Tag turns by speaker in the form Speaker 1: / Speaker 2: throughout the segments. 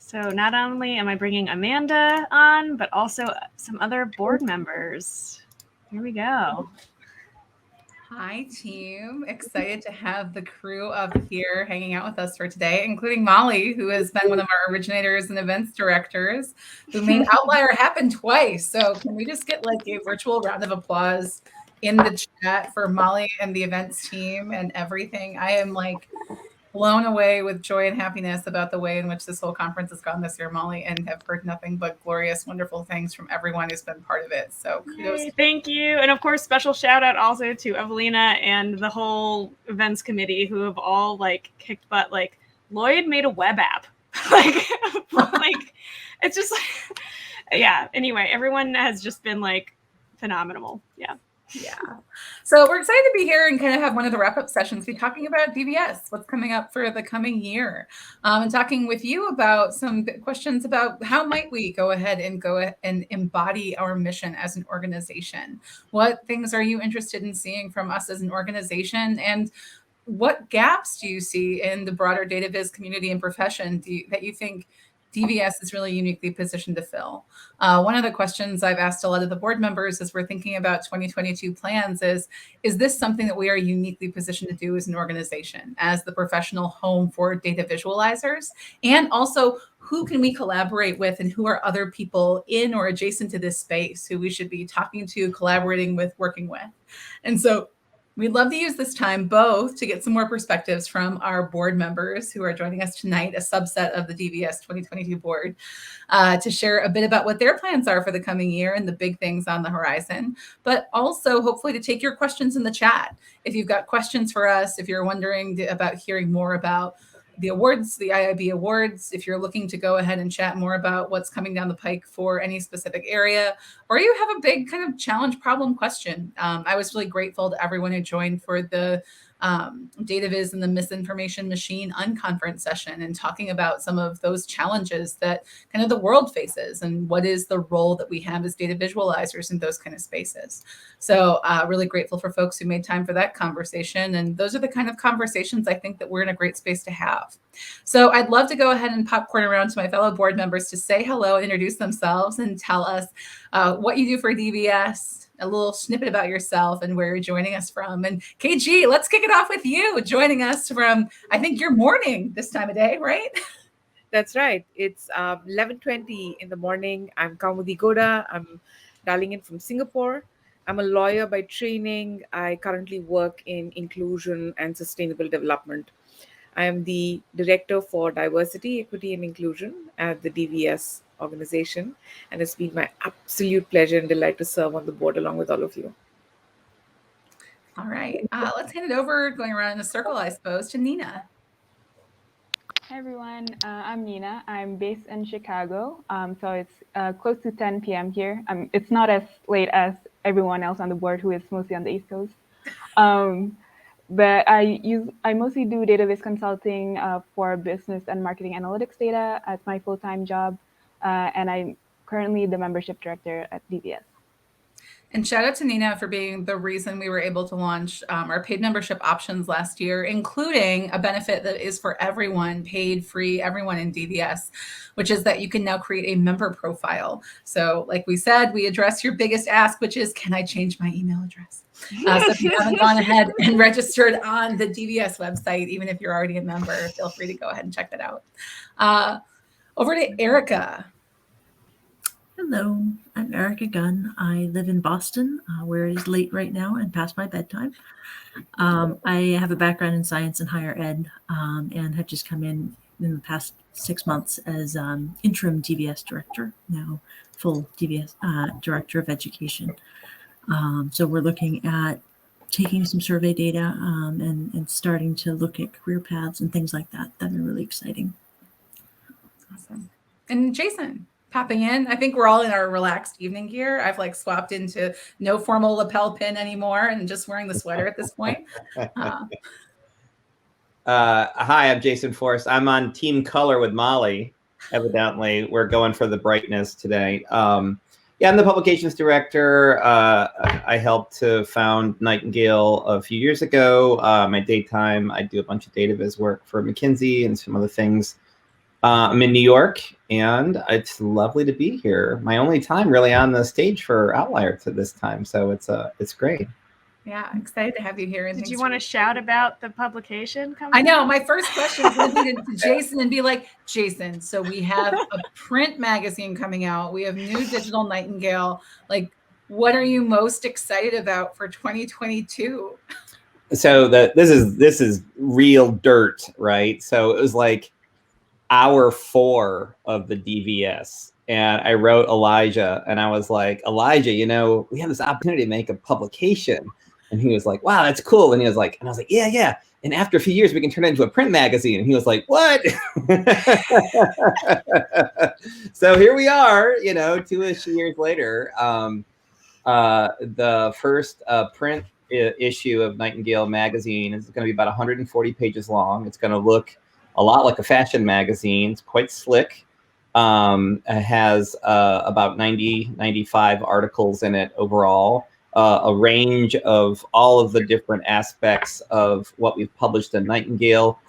Speaker 1: So not only am I bringing Amanda on, but also some other board members. Here we go.
Speaker 2: Hi, team. Excited to have the crew up here hanging out with us for today, including Molly, who has been one of our originators and events directors, who made Outlier happen twice. So can we just get like a virtual round of applause in the chat for Molly and the events team and everything? I am like blown away with joy and happiness about the way in which this whole conference has gone this year, Molly, and have heard nothing but glorious, wonderful things from everyone who's been part of it. So kudos.
Speaker 1: Yay, thank you. And of course, special shout out also to Evelina and the whole events committee who have all like kicked butt. Like Lloyd made a web app. like it's just like, yeah. Anyway, everyone has just been like phenomenal. Yeah.
Speaker 2: Yeah. So we're excited to be here and kind of have one of the wrap-up sessions be talking about DVS, what's coming up for the coming year, and talking with you about some questions about how might we go ahead and embody our mission as an organization. What things are you interested in seeing from us as an organization, and what gaps do you see in the broader data viz community and profession that you think DVS is really uniquely positioned to fill? One of the questions I've asked a lot of the board members as we're thinking about 2022 plans is this something that we are uniquely positioned to do as an organization, as the professional home for data visualizers? And also, who can we collaborate with, and who are other people in or adjacent to this space who we should be talking to, collaborating with, working with? And so we'd love to use this time both to get some more perspectives from our board members who are joining us tonight, a subset of the DVS 2022 board, to share a bit about what their plans are for the coming year and the big things on the horizon, but also hopefully to take your questions in the chat. If you've got questions for us, if you're wondering about hearing more about the awards, the IIB awards, if you're looking to go ahead and chat more about what's coming down the pike for any specific area, or you have a big kind of challenge problem question. I was really grateful to everyone who joined for the data viz and the misinformation machine unconference session, and talking about some of those challenges that kind of the world faces, and what is the role that we have as data visualizers in those kind of spaces. So really grateful for folks who made time for that conversation. And those are the kind of conversations I think that we're in a great space to have. So I'd love to go ahead and popcorn around to my fellow board members to say hello, introduce themselves, and tell us what you do for DVS, a little snippet about yourself and where you're joining us from. And KG, let's kick it off with you, joining us from, I think, your morning this time of day, right?
Speaker 3: That's right. It's 11:20 in the morning. I'm Kaumudi Goda. I'm dialing in from Singapore. I'm a lawyer by training. I currently work in inclusion and sustainable development. I am the Director for Diversity, Equity, and Inclusion at the DVS organization, and it's been my absolute pleasure and delight to serve on the board along with all of you.
Speaker 2: All right, let's hand it over, going around in a circle, I suppose, to Nina.
Speaker 4: Hi everyone, I'm Nina. I'm based in Chicago, so it's close to 10 p.m. here. It's not as late as everyone else on the board who is mostly on the East Coast. But I mostly do data viz consulting for business and marketing analytics data as my full-time job, and I'm currently the membership director at DVS.
Speaker 2: And shout out to Nina for being the reason we were able to launch our paid membership options last year, including a benefit that is for everyone, paid, free, everyone in DVS, which is that you can now create a member profile. So like we said, we address your biggest ask, which is, can I change my email address? So if you haven't gone ahead and registered on the DVS website, even if you're already a member, feel free to go ahead and check that out. Over to Erica.
Speaker 5: Hello, I'm Erica Gunn. I live in Boston, where it is late right now and past my bedtime. I have a background in science and higher ed, and have just come in the past 6 months as interim DVS director, now full DVS director of education. So we're looking at taking some survey data and starting to look at career paths and things like that. That are really exciting.
Speaker 2: Awesome. And Jason, popping in. I think we're all in our relaxed evening gear. I've like swapped into no formal lapel pin anymore and just wearing the sweater at this point.
Speaker 6: Hi, I'm Jason Forrest. I'm on team color with Molly. Evidently, we're going for the brightness today. Yeah, I'm the publications director. I helped to found Nightingale a few years ago. My daytime, I do a bunch of data viz work for McKinsey and some other things. I'm in New York, and it's lovely to be here. My only time really on the stage for Outlier to this time, so it's great.
Speaker 2: Yeah, excited to have you here. And
Speaker 1: Did you
Speaker 2: thanks
Speaker 1: want to
Speaker 2: for-
Speaker 1: shout about the publication coming
Speaker 2: I know.
Speaker 1: out?
Speaker 2: My first question is going to be to Jason and be like, Jason, so we have a print magazine coming out. We have new digital Nightingale. Like, what are you most excited about for 2022?
Speaker 6: So this is real dirt, right? So it was like hour 4 of the DVS, and I wrote Elijah, and I was like, Elijah, you know, we have this opportunity to make a publication. And he was like, wow, that's cool. And he was like, and I was like, yeah. And after a few years, we can turn it into a print magazine. And he was like, what? So here we are, you know, 2-ish years later. The first print issue of Nightingale magazine is going to be about 140 pages long. It's going to look a lot like a fashion magazine. It's quite slick. It has about 95 articles in it overall. A range of all of the different aspects of what we've published in Nightingale.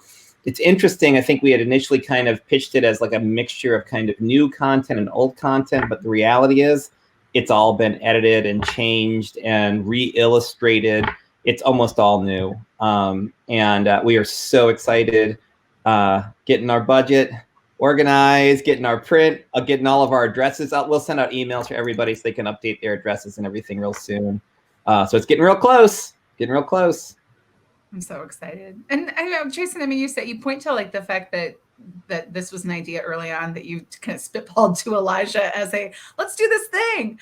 Speaker 6: It's interesting. I think we had initially kind of pitched it as like a mixture of kind of new content and old content, but the reality is it's all been edited and changed and re-illustrated. It's almost all new. And we are so excited getting our budget organized, getting our print, getting all of our addresses out. We'll send out emails for everybody so they can update their addresses and everything real soon. So it's getting real close,
Speaker 2: I'm so excited. And I know, Jason, I mean, you point to like the fact that this was an idea early on that you kind of spitballed to Elijah as a, let's do this thing.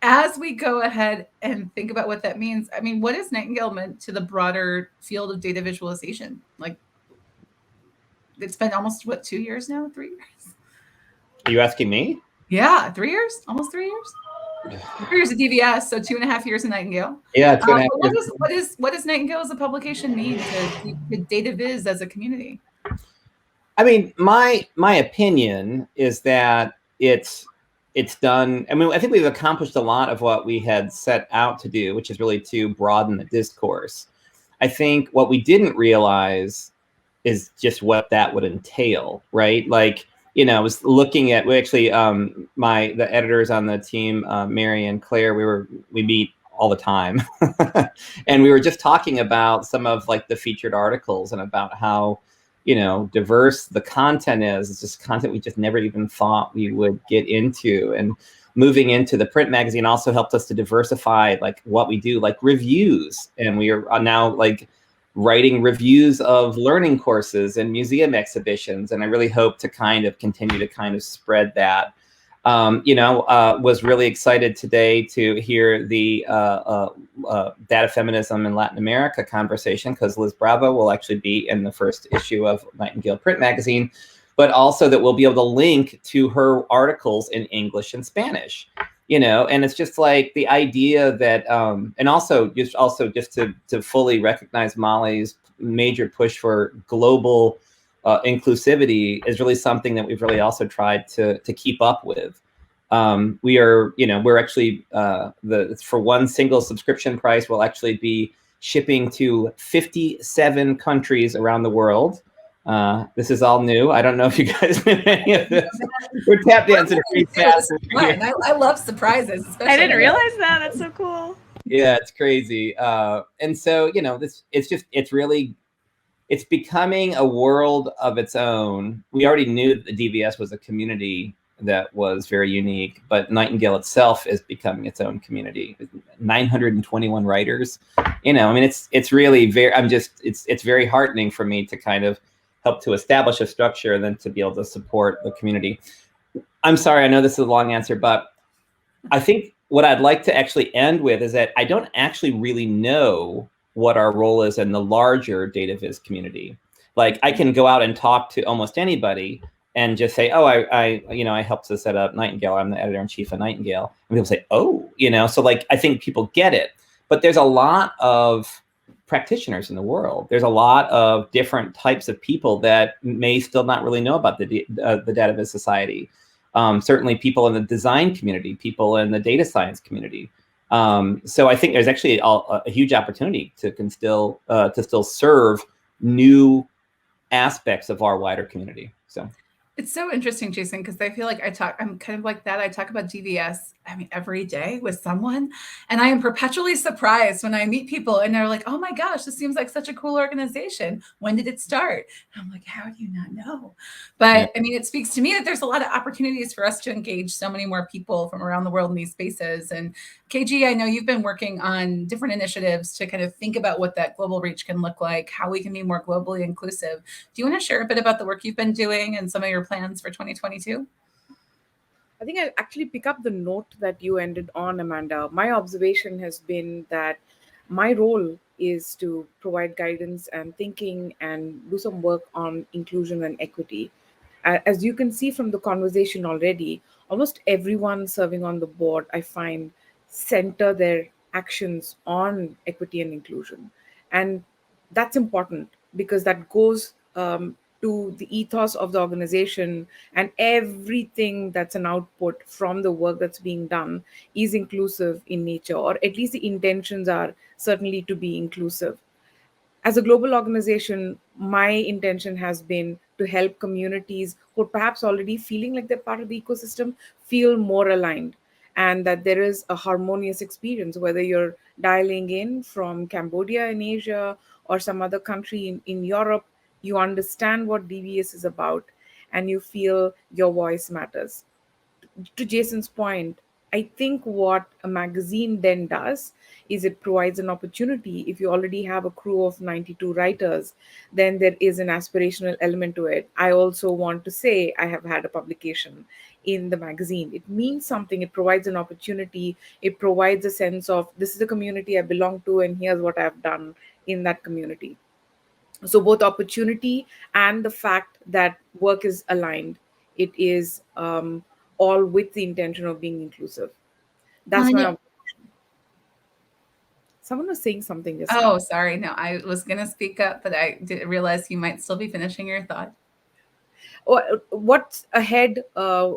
Speaker 2: As we go ahead and think about what that means, I mean, what has Nightingale meant to the broader field of data visualization? Like, it's been almost, 2 years now? 3 years?
Speaker 6: Are you asking me?
Speaker 2: Yeah, 3 years? Almost 3 years? 3 years of DVS, so 2.5 years in Nightingale.
Speaker 6: Yeah, 2.5 years.
Speaker 2: What does Nightingale as a publication mean to data viz as a community?
Speaker 6: I mean, my opinion is that it's done. I mean, I think we've accomplished a lot of what we had set out to do, which is really to broaden the discourse. I think what we didn't realize is just what that would entail, right? Like, you know, I was looking at, we actually, the editors on the team, Mary and Claire, we meet all the time. And we were just talking about some of like the featured articles and about how, you know, diverse the content is. It's just content we just never even thought we would get into. And moving into the print magazine also helped us to diversify like what we do, like reviews. And we are now like writing reviews of learning courses and museum exhibitions. And I really hope to kind of continue to kind of spread that. Was really excited today to hear the data feminism in Latin America conversation, because Liz Bravo will actually be in the first issue of Nightingale Print Magazine, but also that we'll be able to link to her articles in English and Spanish. You know, and it's just like the idea that, and also just to fully recognize Molly's major push for global inclusivity is really something that we've really also tried to keep up with. We're actually for one single subscription price, we'll actually be shipping to 57 countries around the world. This is all new. I don't know if you guys know any of this. We're tap dancing pretty fast.
Speaker 2: I love surprises.
Speaker 1: I didn't realize that. That's so cool.
Speaker 6: Yeah, it's crazy. And so, you know, it's becoming a world of its own. We already knew that the DVS was a community that was very unique, but Nightingale itself is becoming its own community. 921 writers. You know, I mean, it's really it's very heartening for me to kind of help to establish a structure and then to be able to support the community. I'm sorry, I know this is a long answer, but I think what I'd like to actually end with is that I don't actually really know what our role is in the larger data viz community. Like, I can go out and talk to almost anybody and just say, oh, I helped to set up Nightingale. I'm the editor-in-chief of Nightingale. And people say, oh, you know, so like, I think people get it, but there's a lot of practitioners in the world. There's a lot of different types of people that may still not really know about the data viz society. Certainly people in the design community, people in the data science community. So I think there's actually a huge opportunity to still serve new aspects of our wider community. So,
Speaker 2: It's so interesting, Jason, because I feel like I'm kind of like that. I talk about DVS, I mean, every day with someone, and I am perpetually surprised when I meet people and they're like, oh my gosh, this seems like such a cool organization. When did it start? And I'm like, how do you not know? But I mean, it speaks to me that there's a lot of opportunities for us to engage so many more people from around the world in these spaces. And KG, I know you've been working on different initiatives to kind of think about what that global reach can look like, how we can be more globally inclusive. Do you want to share a bit about the work you've been doing and some of your plans for 2022?
Speaker 3: I think I'll actually pick up the note that you ended on, Amanda. My observation has been that my role is to provide guidance and thinking and do some work on inclusion and equity. As you can see from the conversation already, almost everyone serving on the board, I find, center their actions on equity and inclusion. And that's important because that goes to the ethos of the organization, and everything that's an output from the work that's being done is inclusive in nature, or at least the intentions are certainly to be inclusive. As a global organization, my intention has been to help communities who are perhaps already feeling like they're part of the ecosystem feel more aligned, and that there is a harmonious experience, whether you're dialing in from Cambodia in Asia or some other country in Europe. You understand what DVS is about and you feel your voice matters. To Jason's point, I think what a magazine then does is it provides an opportunity. If you already have a crew of 92 writers, then there is an aspirational element to it. I also want to say I have had a publication in the magazine. It means something. It provides an opportunity. It provides a sense of this is the community I belong to, and here's what I've done in that community. So both opportunity and the fact that work is aligned, it is all with the intention of being inclusive. That's my Someone was saying something just now.
Speaker 2: Oh, sorry. No, I was going to speak up, but I didn't realize you might still be finishing your thought.
Speaker 3: What's ahead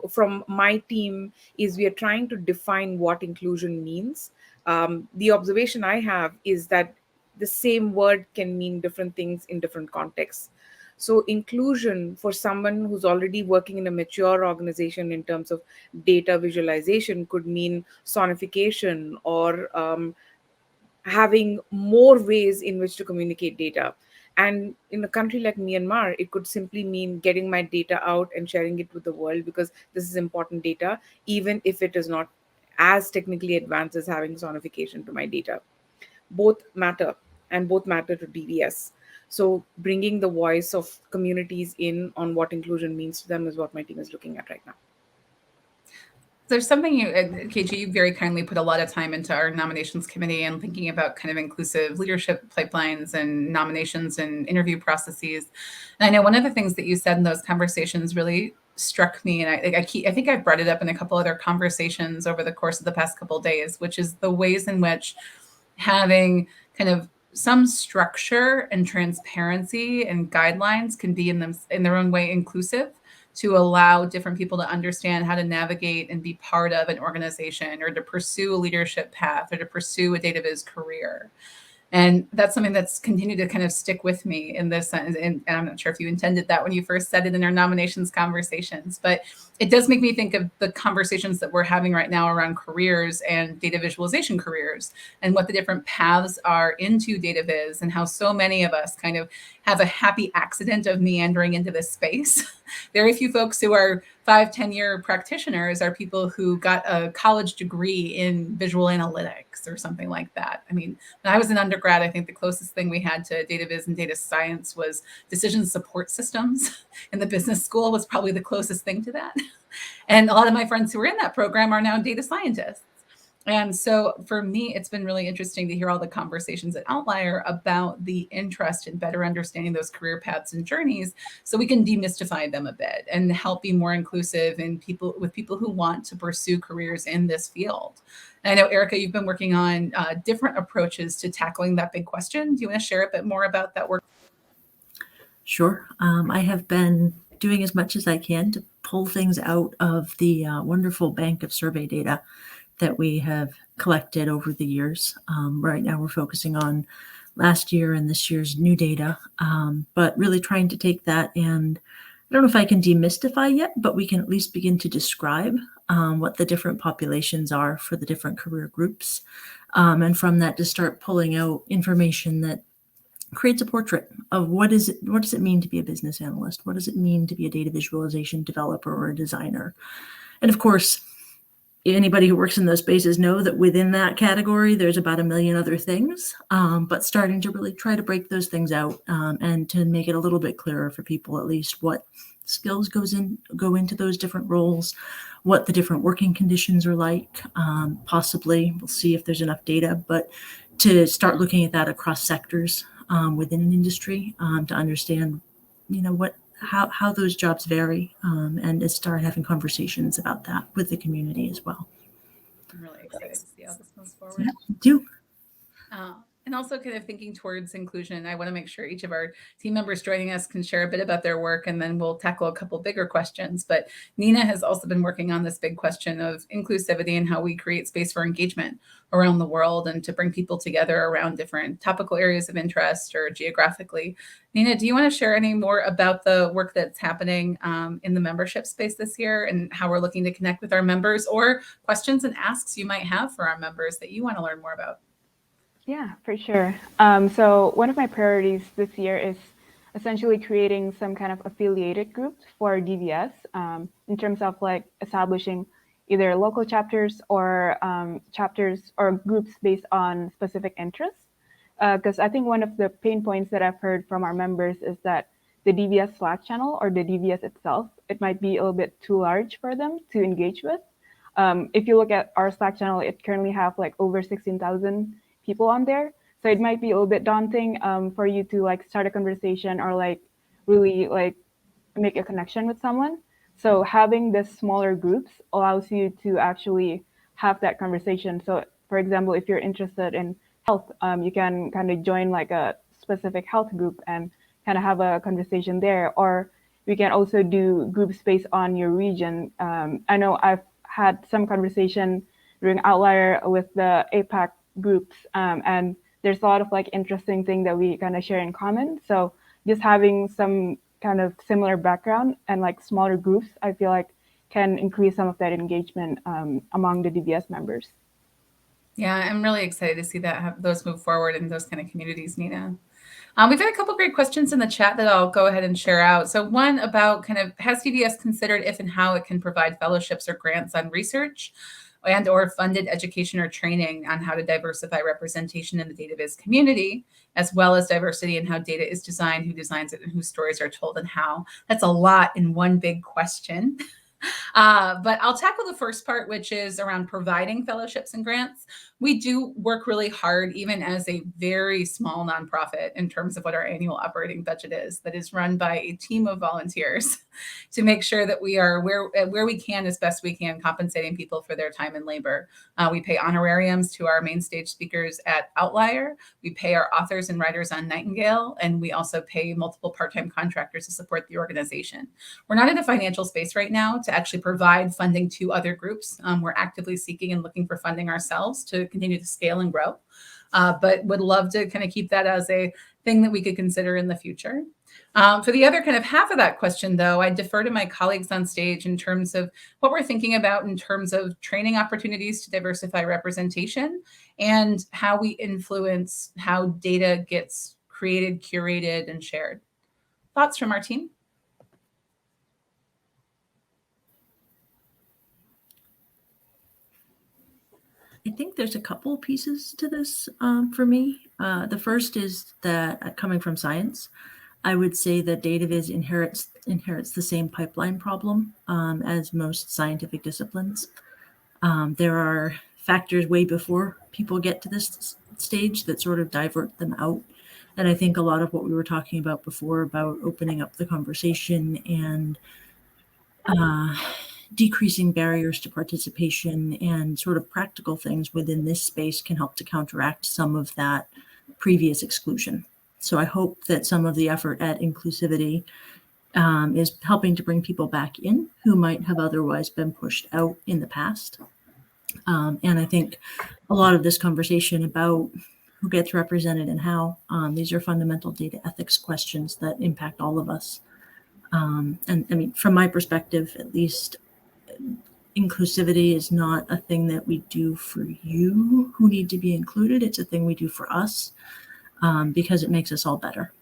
Speaker 3: from my team is we are trying to define what inclusion means. The observation I have is that the same word can mean different things in different contexts. So inclusion for someone who's already working in a mature organization in terms of data visualization could mean sonification or having more ways in which to communicate data. And in a country like Myanmar, it could simply mean getting my data out and sharing it with the world because this is important data, even if it is not as technically advanced as having sonification to my data. Both matter, and both matter to DVS. So bringing the voice of communities in on what inclusion means to them is what my team is looking at right now.
Speaker 2: There's something KG, you very kindly put a lot of time into our nominations committee and thinking about kind of inclusive leadership pipelines and nominations and interview processes. And I know one of the things that you said in those conversations really struck me, and I think I've brought it up in a couple other conversations over the course of the past couple of days, which is the ways in which having kind of some structure and transparency and guidelines can be in their own way inclusive, to allow different people to understand how to navigate and be part of an organization or to pursue a leadership path or to pursue a data viz career. And that's something that's continued to kind of stick with me in this. And I'm not sure if you intended that when you first said it in our nominations conversations, but it does make me think of the conversations that we're having right now around careers and data visualization careers and what the different paths are into data viz and how so many of us kind of have a happy accident of meandering into this space. Very few folks who are 5-10 year practitioners are people who got a college degree in visual analytics or something like that. I mean, when I was an undergrad, I think the closest thing we had to data viz and data science was decision support systems. In the business school was probably the closest thing to that. And a lot of my friends who were in that program are now data scientists. And so for me, it's been really interesting to hear all the conversations at Outlier about the interest in better understanding those career paths and journeys so we can demystify them a bit and help be more inclusive in people who want to pursue careers in this field. And I know, Erica, you've been working on different approaches to tackling that big question. Do you want to share a bit more about that work?
Speaker 5: Sure. I have been doing as much as I can to pull things out of the wonderful bank of survey data that we have collected over the years. Right now we're focusing on last year and this year's new data, but really trying to take that and I don't know if I can demystify yet, but we can at least begin to describe what the different populations are for the different career groups. And from that to start pulling out information that creates a portrait of what does it mean to be a business analyst? What does it mean to be a data visualization developer or a designer? And of course, anybody who works in those spaces know that within that category, there's about a million other things, but starting to really try to break those things out and to make it a little bit clearer for people, at least what skills go into those different roles, what the different working conditions are like. Possibly, we'll see if there's enough data, but to start looking at that across sectors within an industry to understand, how those jobs vary, and to start having conversations about that with the community as well.
Speaker 2: I'm really excited to see how this moves forward.
Speaker 5: Yeah, me too.
Speaker 2: And also kind of thinking towards inclusion, I want to make sure each of our team members joining us can share a bit about their work, and then we'll tackle a couple bigger questions. But Nina has also been working on this big question of inclusivity and how we create space for engagement around the world and to bring people together around different topical areas of interest or geographically. Nina, do you want to share any more about the work that's happening in the membership space this year and how we're looking to connect with our members, or questions and asks you might have for our members that you want to learn more about?
Speaker 4: Yeah, for sure. So one of my priorities this year is essentially creating some kind of affiliated groups for DVS in terms of like establishing either local chapters or chapters or groups based on specific interests. Because I think one of the pain points that I've heard from our members is that the DVS Slack channel or the DVS itself, it might be a little bit too large for them to engage with. If you look at our Slack channel, it currently have like over 16,000 people on there. So it might be a little bit daunting for you to like start a conversation or like really like make a connection with someone. So having the smaller groups allows you to actually have that conversation. So for example, if you're interested in health, you can kind of join like a specific health group and kind of have a conversation there. Or we can also do groups based on your region. I know I've had some conversation during Outlier with the APAC groups, and there's a lot of like interesting thing that we kind of share in common. So just having some kind of similar background and like smaller groups, I feel like can increase some of that engagement among the DVS members.
Speaker 2: Yeah, I'm really excited to see that those move forward in those kind of communities, Nina. We've got a couple great questions in the chat that I'll go ahead and share out. So one about kind of, has DVS considered if and how it can provide fellowships or grants on research and or funded education or training on how to diversify representation in the data viz community, as well as diversity in how data is designed, who designs it, and whose stories are told and how. That's a lot in one big question. But I'll tackle the first part, which is around providing fellowships and grants. We do work really hard, even as a very small nonprofit, in terms of what our annual operating budget is, that is run by a team of volunteers to make sure that we are where we can, as best we can, compensating people for their time and labor. We pay honorariums to our main stage speakers at Outlier. We pay our authors and writers on Nightingale, and we also pay multiple part-time contractors to support the organization. We're not in a financial space right now to actually provide funding to other groups. We're actively seeking and looking for funding ourselves to continue to scale and grow, but would love to kind of keep that as a thing that we could consider in the future. For the other kind of half of that question, though, I defer to my colleagues on stage in terms of what we're thinking about in terms of training opportunities to diversify representation and how we influence how data gets created, curated, and shared. Thoughts from our team?
Speaker 5: I think there's a couple pieces to this for me. The first is that coming from science, I would say that data viz inherits the same pipeline problem as most scientific disciplines. There are factors way before people get to this stage that sort of divert them out. And I think a lot of what we were talking about before about opening up the conversation and decreasing barriers to participation and sort of practical things within this space can help to counteract some of that previous exclusion. So I hope that some of the effort at inclusivity is helping to bring people back in who might have otherwise been pushed out in the past. And I think a lot of this conversation about who gets represented and how, these are fundamental data ethics questions that impact all of us. And I mean, from my perspective, at least, inclusivity is not a thing that we do for you who need to be included. It's a thing we do for us, because it makes us all better.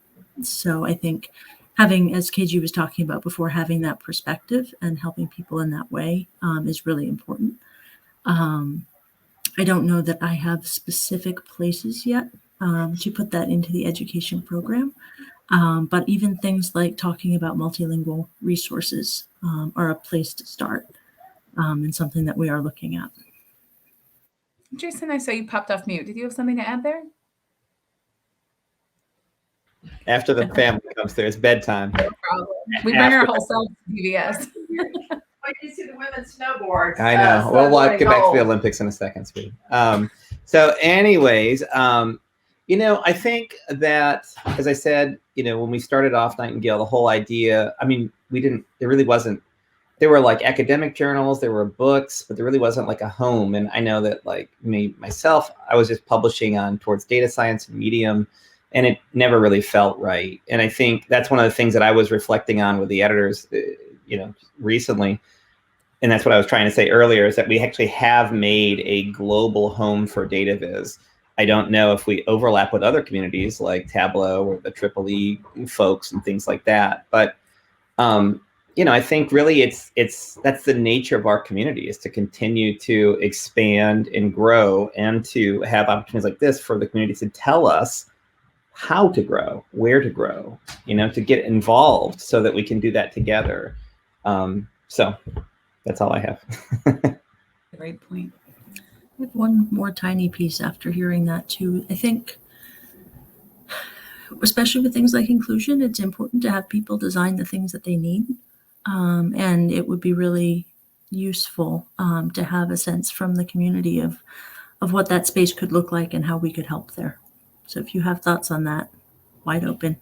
Speaker 5: So I think having, as KG was talking about before, having that perspective and helping people in that way is really important. I don't know that I have specific places yet to put that into the education program. But even things like talking about multilingual resources are a place to start, and something that we are looking at.
Speaker 2: Jason, I saw you popped off mute. Did you have something to add there?
Speaker 6: After the family comes through, it's bedtime.
Speaker 2: No problem. We bring our whole selves to DVS.
Speaker 7: Like you see the women's snowboards.
Speaker 6: I know. We'll get back to the Olympics in a second, sweetie. So anyways, I think that, as I said, when we started off Nightingale, the whole idea, I mean, there were like academic journals, there were books, but there really wasn't like a home. And I know that like myself, I was just publishing towards data science and Medium, and it never really felt right. And I think that's one of the things that I was reflecting on with the editors, recently. And that's what I was trying to say earlier, is that we actually have made a global home for data viz. I don't know if we overlap with other communities like Tableau or the Triple E folks and things like that. But, I think really that's the nature of our community, is to continue to expand and grow, and to have opportunities like this for the community to tell us how to grow, where to grow, to get involved so that we can do that together. So that's all I have.
Speaker 2: Great point.
Speaker 5: I have one more tiny piece after hearing that too. I think, especially with things like inclusion, it's important to have people design the things that they need. And it would be really useful to have a sense from the community of what that space could look like and how we could help there. So if you have thoughts on that, wide open.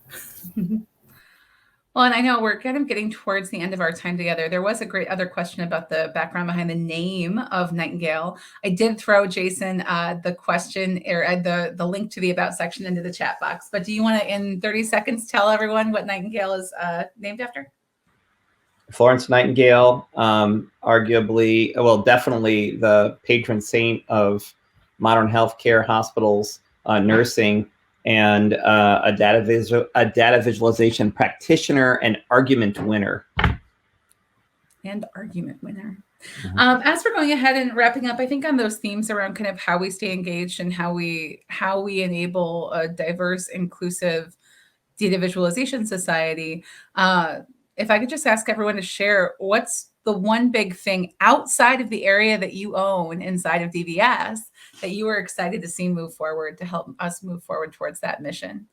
Speaker 2: Well, and I know we're kind of getting towards the end of our time together. There was a great other question about the background behind the name of Nightingale. I did throw Jason the question or the link to the About section into the chat box. But do you want to, in 30 seconds, tell everyone what Nightingale is named after?
Speaker 6: Florence Nightingale, definitely the patron saint of modern healthcare, hospitals, nursing, and a data visualization practitioner and argument winner.
Speaker 2: Mm-hmm. As we're going ahead and wrapping up, I think on those themes around kind of how we stay engaged and how we enable a diverse, inclusive data visualization society, if I could just ask everyone to share, what's the one big thing outside of the area that you own inside of DVS that you are excited to see move forward to help us move forward towards that mission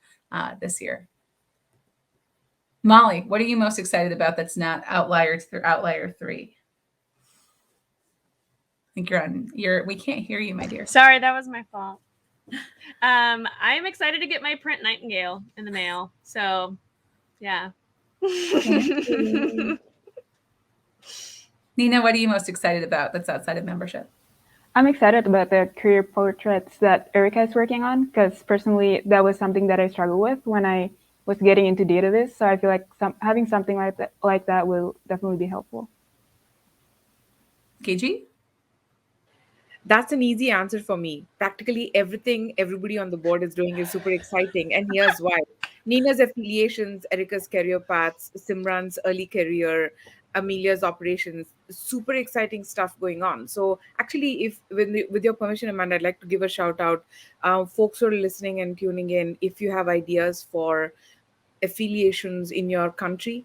Speaker 2: this year? Molly, what are you most excited about that's not Outlier 3? I think we can't hear you, my dear.
Speaker 1: Sorry, that was my fault. I'm excited to get my print Nightingale in the mail. So, yeah.
Speaker 2: Nina, what are you most excited about that's outside of membership?
Speaker 4: I'm excited about the career portraits that Erica is working on, because personally, that was something that I struggled with when I was getting into data viz. So I feel like having something like that will definitely be helpful.
Speaker 2: KG?
Speaker 3: That's an easy answer for me. Practically everything everybody on the board is doing is super exciting. And here's why. Nina's affiliations, Erica's career paths, Simran's early career, Amelia's operations, super exciting stuff going on. So actually, with your permission, Amanda, I'd like to give a shout out. Folks who are listening and tuning in, if you have ideas for affiliations in your country,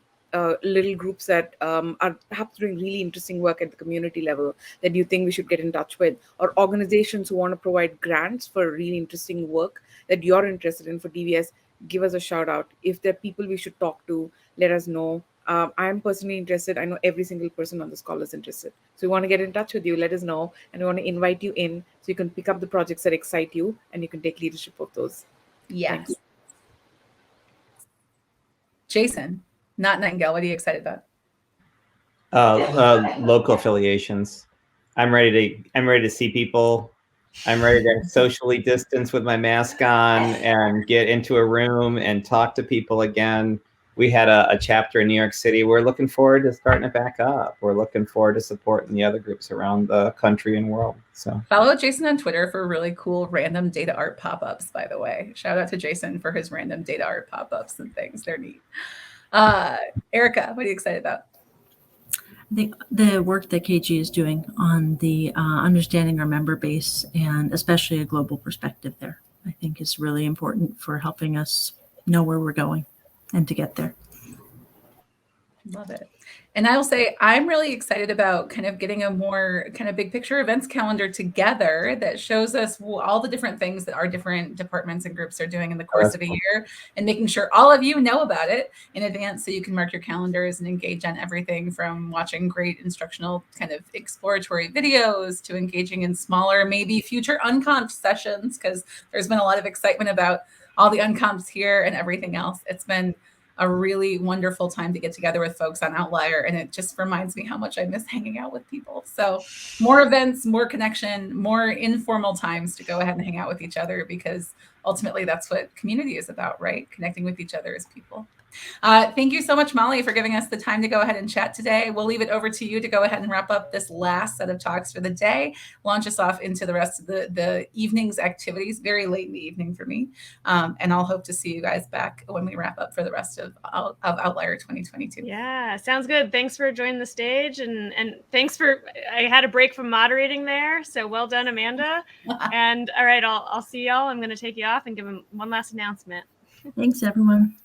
Speaker 3: little groups that are perhaps doing really interesting work at the community level that you think we should get in touch with, or organizations who want to provide grants for really interesting work that you're interested in for DVS, give us a shout out. If there are people we should talk to, let us know. I'm personally interested. I know every single person on this call is interested. So we want to get in touch with you, let us know, and we want to invite you in so you can pick up the projects that excite you and you can take leadership of those.
Speaker 2: Yes.
Speaker 3: Thanks.
Speaker 2: Jason, not Nightingale, what are you excited about?
Speaker 6: Local affiliations. I'm ready to see people. I'm ready to socially distance with my mask on and get into a room and talk to people again. we had a chapter in New York City. We're looking forward to starting it back up. We're looking forward to supporting the other groups around the country and world. So
Speaker 2: follow Jason on Twitter for really cool random data art pop-ups, by the way. Shout out to Jason for his random data art pop-ups and things. They're neat. Erica, what are you excited about?
Speaker 5: The work that KG is doing on the understanding our member base and especially a global perspective there, I think is really important for helping us know where we're going and to get there.
Speaker 2: Love it. And I will say, I'm really excited about kind of getting a more kind of big picture events calendar together that shows us all the different things that our different departments and groups are doing in the course of a year, and making sure all of you know about it in advance so you can mark your calendars and engage on everything from watching great instructional kind of exploratory videos to engaging in smaller, maybe future uncomped sessions, because there's been a lot of excitement about all the uncomps here and everything else. It's been a really wonderful time to get together with folks on Outlier. And it just reminds me how much I miss hanging out with people. So more events, more connection, more informal times to go ahead and hang out with each other, because ultimately that's what community is about, right? Connecting with each other as people. Thank you so much, Molly, for giving us the time to go ahead and chat today. We'll leave it over to you to go ahead and wrap up this last set of talks for the day, launch us off into the rest of the evening's activities, very late in the evening for me. And I'll hope to see you guys back when we wrap up for the rest of Outlier 2022.
Speaker 1: Yeah, sounds good. Thanks for joining the stage, and thanks for, I had a break from moderating there, so well done, Amanda. And all right, I'll see y'all. I'm going to take you off and give them one last announcement.
Speaker 5: Thanks, everyone.